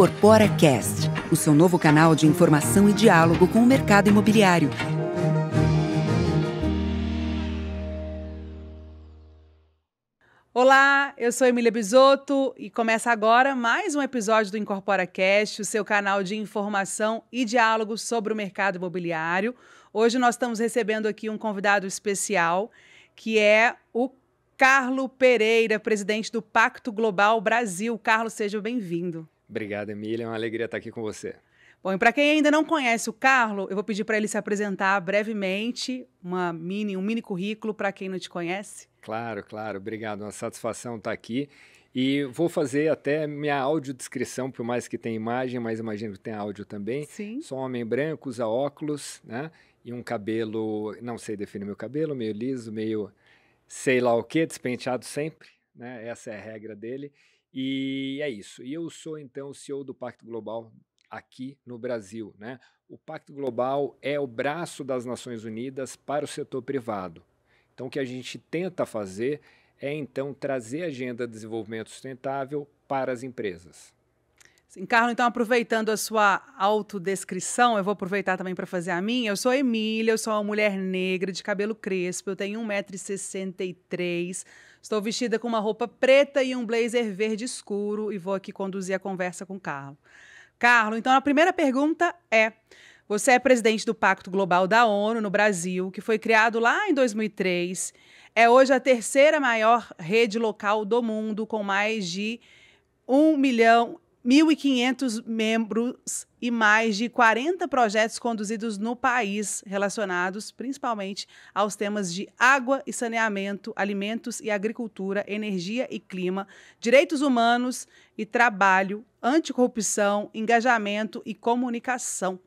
Incorpora Cast, o seu novo canal de informação e diálogo com o mercado imobiliário. Olá, eu sou Emília Bisotto e começa agora mais um episódio do Incorpora Cast, o seu canal de informação e diálogo sobre o mercado imobiliário. Hoje nós estamos recebendo aqui um convidado especial, que é o Carlo Pereira, presidente do Pacto Global Brasil. Carlos, seja bem-vindo. Obrigado, Emília. É uma alegria estar aqui com você. Bom, e para quem ainda não conhece o Carlo, eu vou pedir para ele se apresentar brevemente, um mini currículo para quem não te conhece. Claro. Obrigado. Uma satisfação estar aqui. E vou fazer até minha audiodescrição, por mais que tenha imagem, mas imagino que tem áudio também. Sim. Sou um homem branco, usa óculos, né? E um cabelo, não sei definir meu cabelo, meio liso, meio sei lá o que, despenteado sempre, né? Essa é a regra dele. E é isso. E eu sou, então, o CEO do Pacto Global aqui no Brasil, né? O Pacto Global é o braço das Nações Unidas para o setor privado. Então, o que a gente tenta fazer é, então, trazer a agenda de desenvolvimento sustentável para as empresas. Sim, Carlos, então, aproveitando a sua autodescrição, eu vou aproveitar também para fazer a minha. Eu sou Emília, eu sou uma mulher negra de cabelo crespo, eu tenho 1,63 m, estou vestida com uma roupa preta e um blazer verde escuro e vou aqui conduzir a conversa com o Carlos. Carlos, então, a primeira pergunta é: você é presidente do Pacto Global da ONU no Brasil, que foi criado lá em 2003, é hoje a terceira maior rede local do mundo, com mais de 1.500 membros e mais de 40 projetos conduzidos no país, relacionados principalmente aos temas de água e saneamento, alimentos e agricultura, energia e clima, direitos humanos e trabalho, anticorrupção, engajamento e comunicação.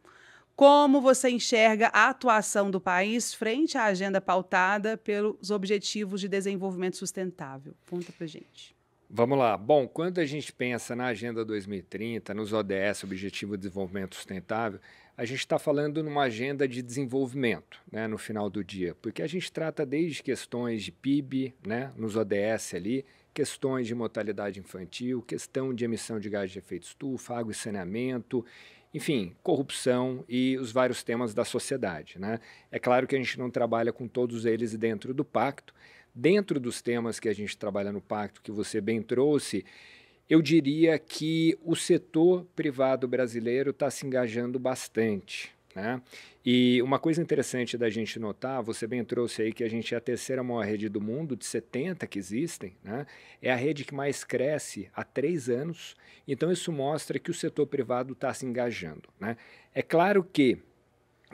Como você enxerga a atuação do país frente à agenda pautada pelos Objetivos de Desenvolvimento Sustentável? Conta pra gente. Vamos lá. Bom, quando a gente pensa na Agenda 2030, nos ODS, Objetivo de Desenvolvimento Sustentável, a gente está falando numa agenda de desenvolvimento, né, no final do dia, porque a gente trata desde questões de PIB, né, nos ODS ali, questões de mortalidade infantil, questão de emissão de gás de efeito estufa, água e saneamento, enfim, corrupção e os vários temas da sociedade, né? É claro que a gente não trabalha com todos eles dentro do pacto. Dentro dos temas que a gente trabalha no pacto, que você bem trouxe, eu diria que o setor privado brasileiro está se engajando bastante, né? E uma coisa interessante da gente notar, você bem trouxe aí que a gente é a terceira maior rede do mundo, de 70 que existem, né? É a rede que mais cresce há 3 anos, então isso mostra que o setor privado está se engajando, né? É claro que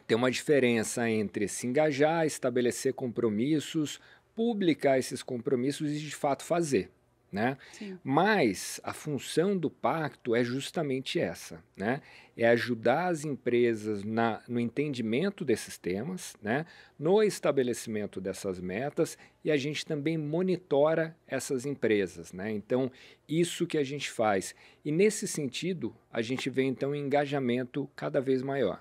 tem uma diferença entre se engajar, estabelecer compromissos, publicar esses compromissos e de fato fazer, né? Sim. Mas a função do pacto é justamente essa, né? É ajudar as empresas no entendimento desses temas, né? No estabelecimento dessas metas, e a gente também monitora essas empresas, né? Então, isso que a gente faz. E nesse sentido, a gente vê então um engajamento cada vez maior.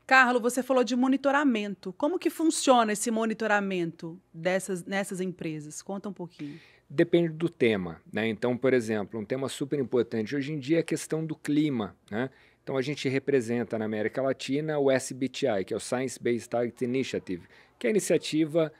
Carlos, você falou de monitoramento. Como que funciona esse monitoramento nessas empresas? Conta um pouquinho. Depende do tema, né? Então, por exemplo, um tema super importante hoje em dia é a questão do clima, né? Então, a gente representa na América Latina o SBTI, que é o Science Based Targets Initiative, que é a iniciativa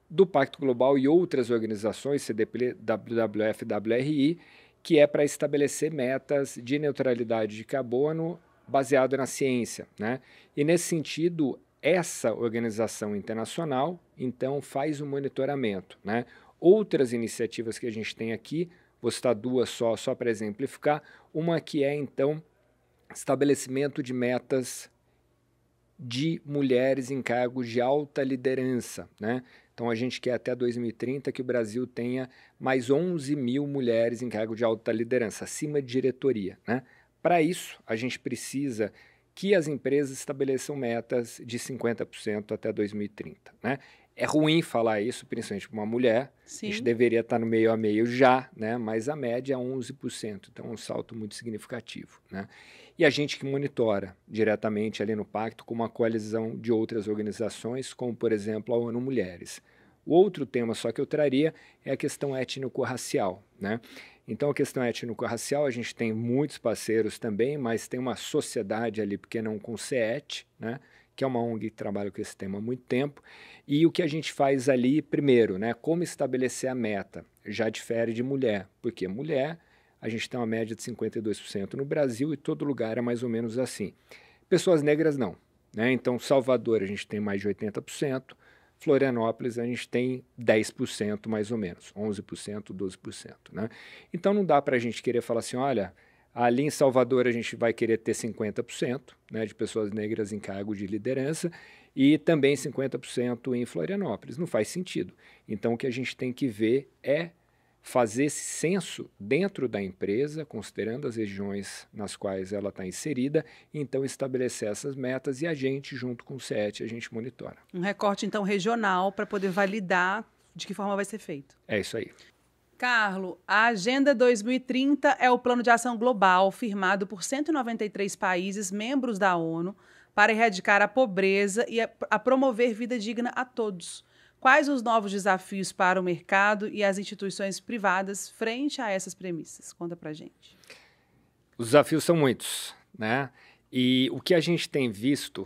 do Pacto Global e outras organizações, CDP, WWF, WRI, que é para estabelecer metas de neutralidade de carbono baseado na ciência, né? E nesse sentido, essa organização internacional, então, faz o monitoramento, né? Outras iniciativas que a gente tem aqui, vou citar duas só para exemplificar, uma que é, então, estabelecimento de metas de mulheres em cargos de alta liderança, né? Então, a gente quer até 2030 que o Brasil tenha mais 11 mil mulheres em cargo de alta liderança, acima de diretoria, né? Para isso, a gente precisa que as empresas estabeleçam metas de 50% até 2030, né? É ruim falar isso, principalmente para uma mulher. Sim. A gente deveria estar no meio a meio já, né? Mas a média é 11%, então é um salto muito significativo, né? E a gente que monitora diretamente ali no pacto com uma coalizão de outras organizações, como, por exemplo, a ONU Mulheres. O outro tema só que eu traria é a questão étnico-racial, né? Então, a questão étnico-racial, a gente tem muitos parceiros também, mas tem uma sociedade ali, porque não com CET, né? Que é uma ONG que trabalha com esse tema há muito tempo. E o que a gente faz ali, primeiro, né? Como estabelecer a meta? Já difere de mulher, porque mulher, a gente tem uma média de 52% no Brasil e todo lugar é mais ou menos assim. Pessoas negras não, né? Então, Salvador, a gente tem mais de 80%. Florianópolis, a gente tem 10% mais ou menos, 11%, 12%. Né? Então, não dá para a gente querer falar assim, olha, ali em Salvador a gente vai querer ter 50%, né, de pessoas negras em cargo de liderança e também 50% em Florianópolis. Não faz sentido. Então, o que a gente tem que ver é fazer esse censo dentro da empresa, considerando as regiões nas quais ela está inserida, e então estabelecer essas metas e a gente, junto com o CET, a gente monitora. Um recorte, então, regional para poder validar de que forma vai ser feito. É isso aí. Carlo, a Agenda 2030 é o plano de ação global firmado por 193 países membros da ONU para erradicar a pobreza e a promover vida digna a todos. Quais os novos desafios para o mercado e as instituições privadas frente a essas premissas? Conta pra gente. Os desafios são muitos, né? E o que a gente tem visto,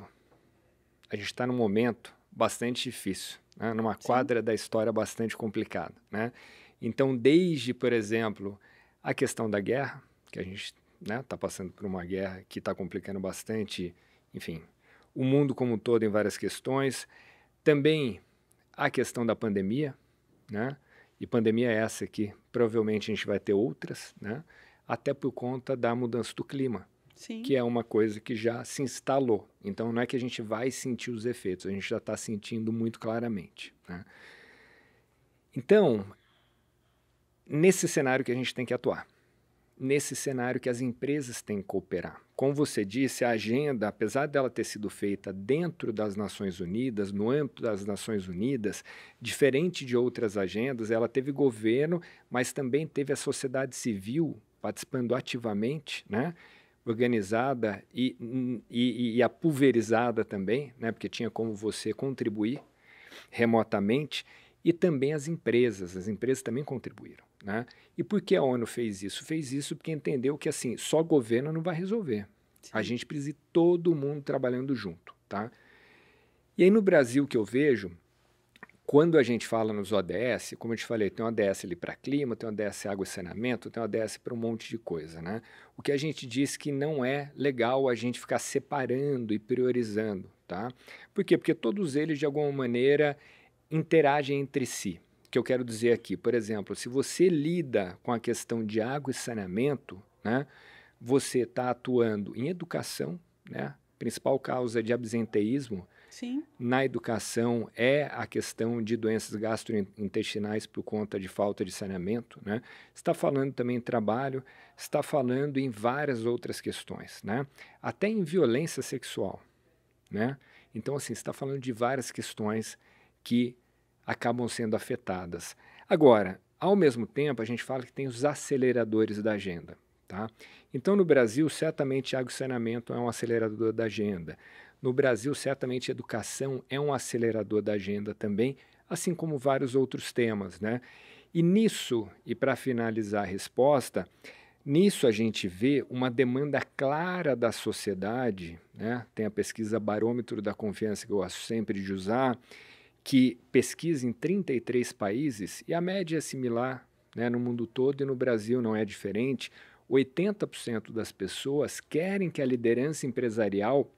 a gente está num momento bastante difícil, né? Numa quadra da história bastante complicada, né? Então, desde, por exemplo, a questão da guerra, que a gente está passando por uma guerra que está complicando bastante, enfim, o mundo como um todo em várias questões. Também a questão da pandemia, né? E pandemia é essa que provavelmente a gente vai ter outras, né? Até por conta da mudança do clima, Sim. que é uma coisa que já se instalou. Então, não é que a gente vai sentir os efeitos, a gente já está sentindo muito claramente, né? Então, nesse cenário que a gente tem que atuar, nesse cenário que as empresas têm que cooperar. Como você disse, a agenda, apesar dela ter sido feita dentro das Nações Unidas, no âmbito das Nações Unidas, diferente de outras agendas, ela teve governo, mas também teve a sociedade civil participando ativamente, né? Organizada e a pulverizada também, né? Porque tinha como você contribuir remotamente, e também as empresas também contribuíram, né? E por que a ONU fez isso? Fez isso porque entendeu que assim, só governo não vai resolver. Sim. A gente precisa de todo mundo trabalhando junto, tá? E aí no Brasil que eu vejo, quando a gente fala nos ODS, como eu te falei, tem um ODS ali para clima, tem um ODS água e saneamento, tem um ODS para um monte de coisa, né? O que a gente diz que não é legal a gente ficar separando e priorizando, tá? Por quê? Porque todos eles, de alguma maneira, interagem entre si. O que eu quero dizer aqui, por exemplo, se você lida com a questão de água e saneamento, né, você está atuando em educação, né, principal causa de absenteísmo. Sim. Na educação é a questão de doenças gastrointestinais por conta de falta de saneamento, né? Está falando também em trabalho, está falando em várias outras questões, né? Até em violência sexual, né? Então, assim, está falando de várias questões que acabam sendo afetadas. Agora, ao mesmo tempo, a gente fala que tem os aceleradores da agenda, tá? Então, no Brasil, certamente água e saneamento é um acelerador da agenda. No Brasil, certamente educação é um acelerador da agenda também, assim como vários outros temas, né? E nisso, e para finalizar a resposta, nisso a gente vê uma demanda clara da sociedade, né? Tem a pesquisa Barômetro da Confiança, que eu gosto sempre de usar, que pesquisa em 33 países, e a média é similar, né, no mundo todo, e no Brasil não é diferente. 80% das pessoas querem que a liderança empresarial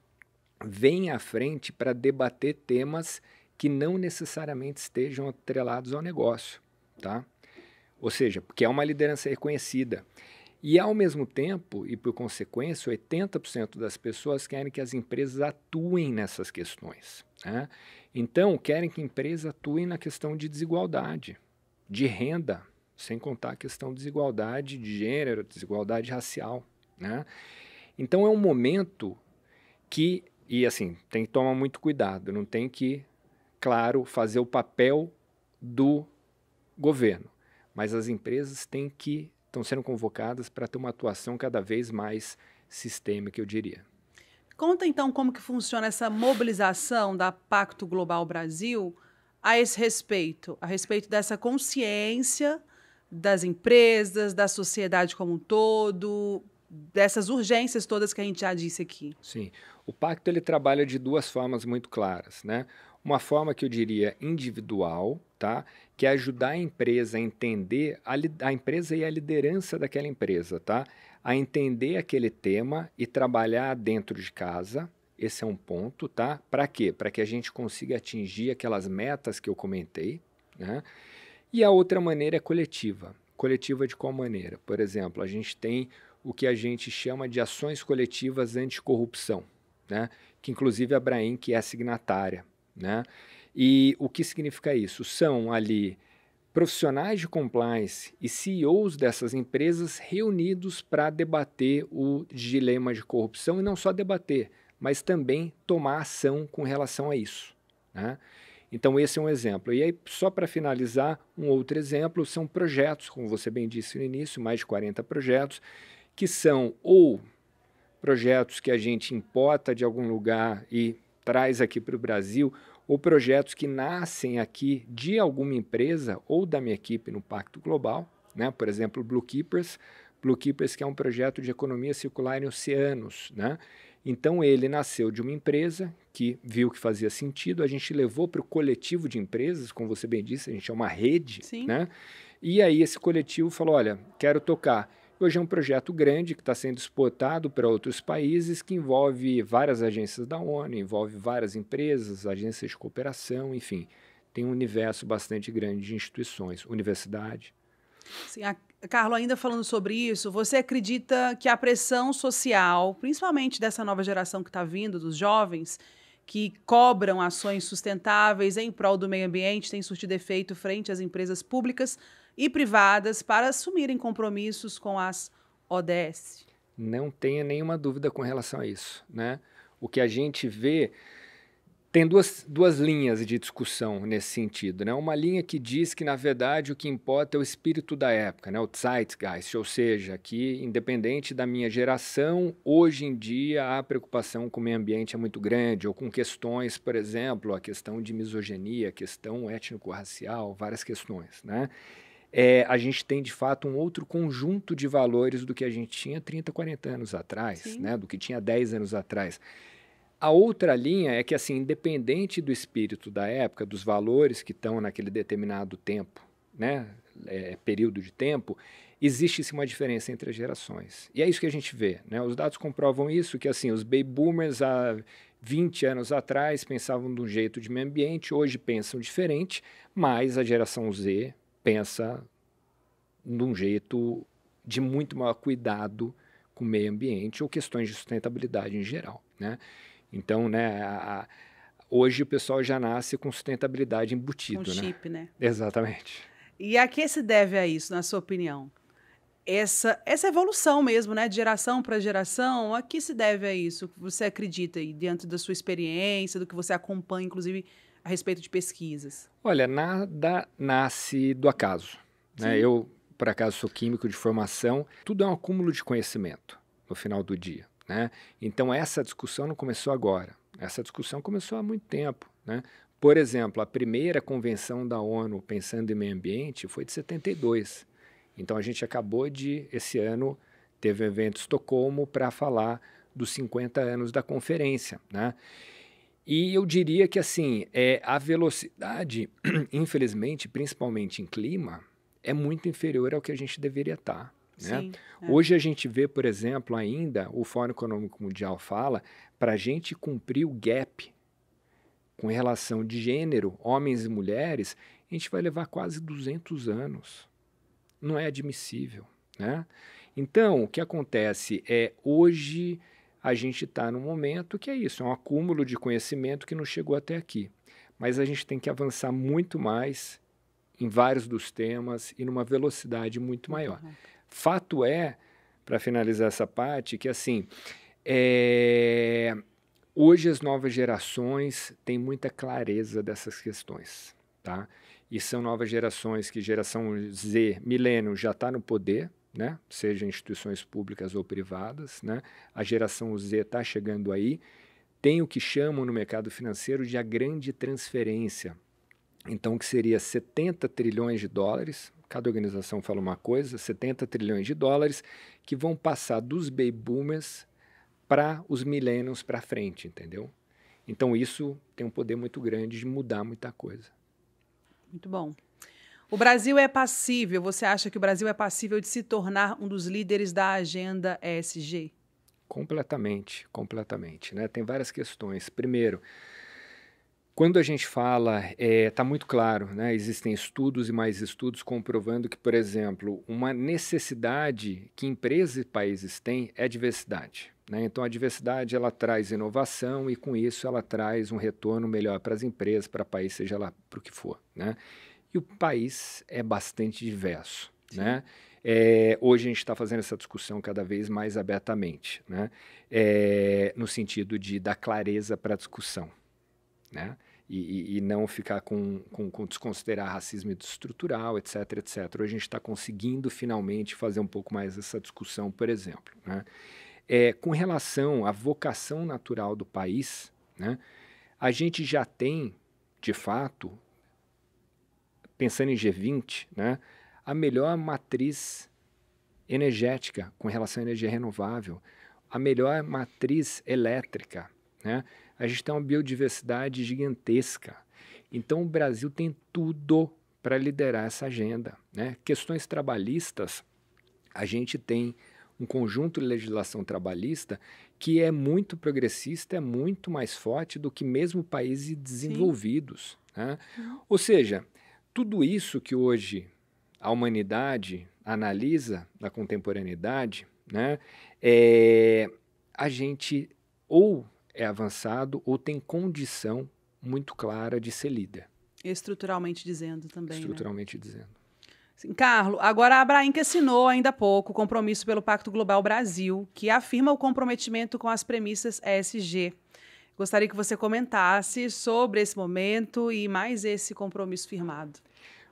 venha à frente para debater temas que não necessariamente estejam atrelados ao negócio, tá? Ou seja, porque é uma liderança reconhecida. E, ao mesmo tempo, e por consequência, 80% das pessoas querem que as empresas atuem nessas questões, né? Então, querem que a empresa atue na questão de desigualdade, de renda, sem contar a questão de desigualdade de gênero, desigualdade racial, né? Então, é um momento que, e assim, tem que tomar muito cuidado, não tem que, claro, fazer o papel do governo, mas as empresas estão sendo convocadas para ter uma atuação cada vez mais sistêmica, eu diria. Conta então como que funciona essa mobilização da Pacto Global Brasil a esse respeito, a respeito dessa consciência das empresas, da sociedade como um todo, dessas urgências todas que a gente já disse aqui? Sim, o pacto ele trabalha de duas formas muito claras, né? Uma forma que eu diria individual, tá? Que é ajudar a empresa a entender a empresa e a liderança daquela empresa, tá? A entender aquele tema e trabalhar dentro de casa. Esse é um ponto, tá? Para quê? Para que a gente consiga atingir aquelas metas que eu comentei, né? E a outra maneira é coletiva. Coletiva de qual maneira? Por exemplo, a gente tem o que a gente chama de ações coletivas anticorrupção, né? Que inclusive a Abraem que é signatária, né? E o que significa isso? São ali profissionais de compliance e CEOs dessas empresas reunidos para debater o dilema de corrupção e não só debater, mas também tomar ação com relação a isso, né? Então, esse é um exemplo. E aí, só para finalizar, um outro exemplo são projetos, como você bem disse no início, mais de 40 projetos, que são ou projetos que a gente importa de algum lugar e traz aqui para o Brasil, ou projetos que nascem aqui de alguma empresa ou da minha equipe no Pacto Global, né? Por exemplo, Blue Keepers, que é um projeto de economia circular em oceanos, né? Então, ele nasceu de uma empresa que viu que fazia sentido, a gente levou para o coletivo de empresas, como você bem disse, a gente é uma rede, né? E aí esse coletivo falou, olha, quero tocar. Hoje é um projeto grande que está sendo exportado para outros países, que envolve várias agências da ONU, envolve várias empresas, agências de cooperação, enfim, tem um universo bastante grande de instituições, universidade. Sim, Carlo, ainda falando sobre isso, você acredita que a pressão social, principalmente dessa nova geração que está vindo, dos jovens, que cobram ações sustentáveis em prol do meio ambiente, tem surtido efeito frente às empresas públicas e privadas para assumirem compromissos com as ODS? Não tenha nenhuma dúvida com relação a isso, né? O que a gente vê tem duas linhas de discussão nesse sentido, né? Uma linha que diz que, na verdade, o que importa é o espírito da época, né? O Zeitgeist, ou seja, que, independente da minha geração, hoje em dia a preocupação com o meio ambiente é muito grande, ou com questões, por exemplo, a questão de misoginia, a questão étnico-racial, várias questões, né? A gente tem, de fato, um outro conjunto de valores do que a gente tinha 30, 40 anos atrás, né? Do que tinha 10 anos atrás. A outra linha é que, assim, independente do espírito da época, dos valores que estão naquele determinado tempo, né, período de tempo, existe-se uma diferença entre as gerações. E é isso que a gente vê, né? Os dados comprovam isso, que assim, os baby boomers há 20 anos atrás pensavam de um jeito de meio ambiente, hoje pensam diferente, mas a geração Z pensa de um jeito de muito maior cuidado com o meio ambiente ou questões de sustentabilidade em geral, né? Então, né, hoje o pessoal já nasce com sustentabilidade embutido, Com chip, né? Exatamente. E a que se deve a isso, na sua opinião? Essa evolução mesmo, né, de geração para geração, a que se deve a isso? Você acredita, e diante da sua experiência, do que você acompanha, inclusive, a respeito de pesquisas? Olha, nada nasce do acaso, né? Eu, por acaso, sou químico de formação, tudo é um acúmulo de conhecimento no final do dia, né? Então, essa discussão não começou agora, essa discussão começou há muito tempo, né? Por exemplo, a primeira convenção da ONU pensando em meio ambiente foi de 72. Então, a gente acabou de, esse ano, teve um evento em Estocolmo para falar dos 50 anos da conferência, né? E eu diria que, assim, a velocidade, infelizmente, principalmente em clima, é muito inferior ao que a gente deveria estar. Né? Sim, Hoje a gente vê, por exemplo, ainda, o Fórum Econômico Mundial fala, para a gente cumprir o gap com relação de gênero, homens e mulheres, a gente vai levar quase 200 anos. Não é admissível, né? Então, o que acontece é, hoje a gente está num momento que é isso, é um acúmulo de conhecimento que não chegou até aqui. Mas a gente tem que avançar muito mais em vários dos temas e numa velocidade muito maior. Fato é, para finalizar essa parte, que assim, hoje as novas gerações têm muita clareza dessas questões, tá? E são novas gerações que geração Z, milênio, já está no poder, né? Seja instituições públicas ou privadas, né? A geração Z está chegando aí, tem o que chamam no mercado financeiro de a grande transferência. Então, que seria 70 trilhões de dólares, cada organização fala uma coisa, 70 trilhões de dólares que vão passar dos baby boomers para os millennials para frente, entendeu? Então isso tem um poder muito grande de mudar muita coisa. Muito bom. O Brasil é passível, você acha que o Brasil é passível de se tornar um dos líderes da agenda ESG? Completamente, completamente, né? Tem várias questões. Primeiro, quando a gente fala, está muito claro, né? Existem estudos e mais estudos comprovando que, por exemplo, uma necessidade que empresas e países têm é diversidade, né? Então, a diversidade ela traz inovação e, com isso, ela traz um retorno melhor para as empresas, para o país, seja lá para o que for, né? E o país é bastante diverso, né? Hoje a gente está fazendo essa discussão cada vez mais abertamente, né? No sentido de dar clareza para a discussão, né? E não ficar com desconsiderar racismo estrutural, etc, etc. Hoje a gente está conseguindo finalmente fazer um pouco mais essa discussão, por exemplo, né? Com relação à vocação natural do país, né? A gente já tem, de fato, pensando em G20, né, a melhor matriz energética com relação à energia renovável, a melhor matriz elétrica, né? A gente tem uma biodiversidade gigantesca. Então, o Brasil tem tudo para liderar essa agenda, né? Questões trabalhistas, a gente tem um conjunto de legislação trabalhista que é muito progressista, é muito mais forte do que mesmo países desenvolvidos, né? Ou seja, tudo isso que hoje a humanidade analisa na contemporaneidade, né, a gente ou é avançado ou tem condição muito clara de ser líder. Estruturalmente dizendo também, Estruturalmente dizendo. Sim, Carlos, agora a Abrainc assinou ainda há pouco o compromisso pelo Pacto Global Brasil, que afirma o comprometimento com as premissas ESG. Gostaria que você comentasse sobre esse momento e mais esse compromisso firmado.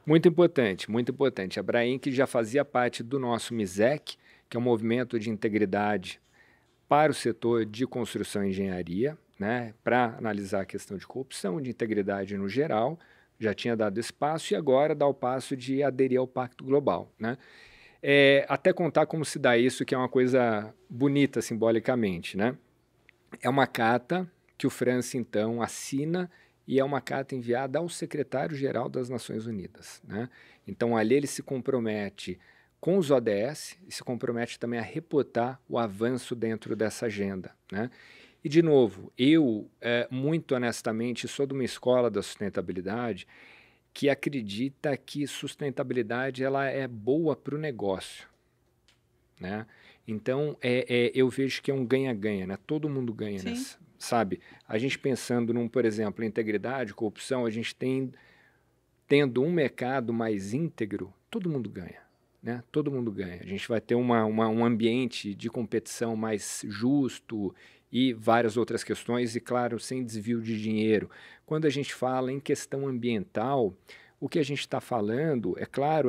Muito importante, muito importante. A Abrainc já fazia parte do nosso MISEC, que é um movimento de integridade para o setor de construção e engenharia, né, para analisar a questão de corrupção, de integridade no geral, já tinha dado espaço e agora dá o passo de aderir ao Pacto Global, né? Até contar como se dá isso, que é uma coisa bonita simbolicamente, né? É uma carta que o França, então, assina e é uma carta enviada ao secretário-geral das Nações Unidas, né? Então, ali ele se compromete com os ODS e se compromete também a reportar o avanço dentro dessa agenda, né? E, de novo, eu, muito honestamente, sou de uma escola da sustentabilidade que acredita que sustentabilidade ela é boa para o negócio, né? Então, eu vejo que é um ganha-ganha, né? Todo mundo ganha nessa, sabe? A gente pensando num, por exemplo, integridade, corrupção, a gente tendo um mercado mais íntegro, todo mundo ganha, né? Todo mundo ganha. A gente vai ter um ambiente de competição mais justo e várias outras questões, e claro, sem desvio de dinheiro. Quando a gente fala em questão ambiental, o que a gente está falando, é claro,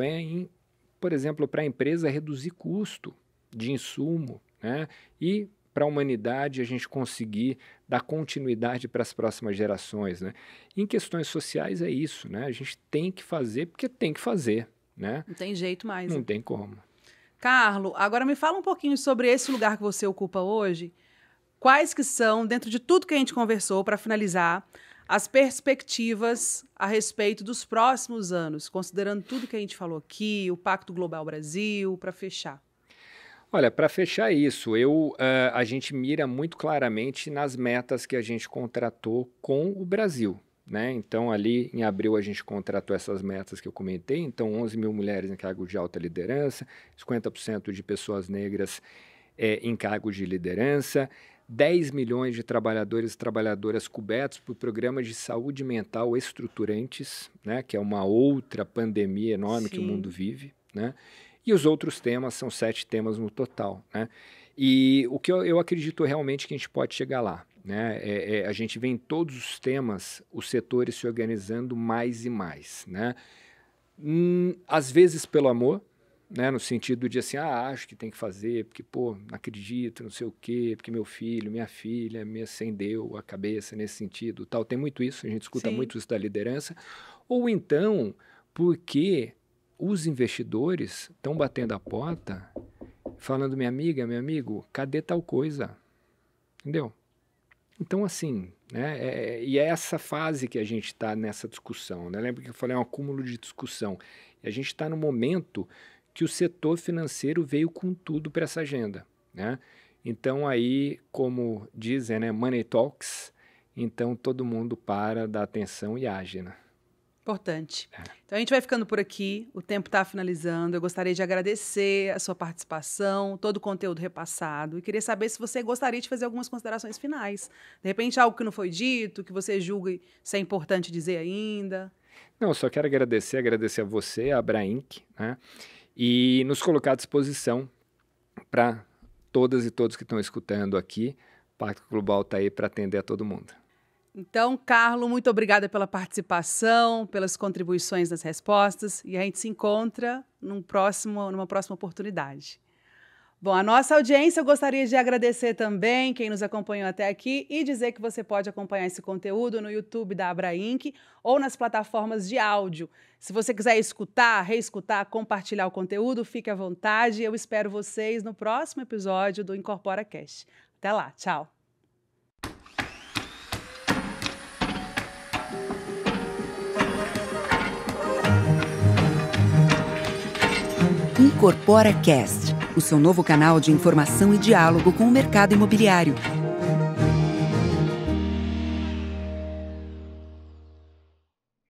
por exemplo, para a empresa reduzir custo de insumo, né? E para a humanidade a gente conseguir dar continuidade para as próximas gerações, né? Em questões sociais é isso, né? A gente tem que fazer porque tem que fazer, né? Não tem jeito mais. Não tem como. Carlos, agora me fala um pouquinho sobre esse lugar que você ocupa hoje. Quais que são, dentro de tudo que a gente conversou, para finalizar, as perspectivas a respeito dos próximos anos, considerando tudo que a gente falou aqui, o Pacto Global Brasil, para fechar? Olha, para fechar isso, a gente mira muito claramente nas metas que a gente contratou com o Brasil, né? Então, ali em abril, a gente contratou essas metas que eu comentei. Então, 11 mil mulheres em cargos de alta liderança, 50% de pessoas negras em cargos de liderança, 10 milhões de trabalhadores e trabalhadoras cobertos por programas de saúde mental estruturantes, né? Que é uma outra pandemia enorme que o mundo vive, né? E os outros temas são 7 temas no total, né? E o que eu acredito realmente que a gente pode chegar lá, né? A gente vê em todos os temas os setores se organizando mais e mais, né? Às vezes pelo amor, né? No sentido de assim, acho que tem que fazer, porque, pô, não acredito, não sei o quê, porque meu filho, minha filha me acendeu a cabeça nesse sentido, tal. Tem muito isso, a gente escuta muito isso da liderança. Ou então, porque os investidores estão batendo a porta falando, minha amiga, meu amigo, cadê tal coisa? Entendeu? Então, assim, né, e é essa fase que a gente está nessa discussão, né? Lembra que eu falei, é um acúmulo de discussão. E a gente está no momento que o setor financeiro veio com tudo para essa agenda, né? Então, aí, como dizem, né, money talks, então todo mundo para, dá atenção e age, né? Importante. Então, a gente vai ficando por aqui, o tempo está finalizando. Eu gostaria de agradecer a sua participação, todo o conteúdo repassado, e queria saber se você gostaria de fazer algumas considerações finais. De repente, algo que não foi dito, que você julgue ser importante dizer ainda. Não, eu só quero agradecer a você, a Abrainc, né? E nos colocar à disposição para todas e todos que estão escutando aqui. O Pacto Global está aí para atender a todo mundo. Então, Carlo, muito obrigada pela participação, pelas contribuições nas respostas, e a gente se encontra numa próxima oportunidade. Bom, a nossa audiência, eu gostaria de agradecer também quem nos acompanhou até aqui e dizer que você pode acompanhar esse conteúdo no YouTube da Abrainc ou nas plataformas de áudio. Se você quiser escutar, reescutar, compartilhar o conteúdo, fique à vontade. Eu espero vocês no próximo episódio do Incorpora Cast. Até lá, tchau! Incorpora Cast, o seu novo canal de informação e diálogo com o mercado imobiliário.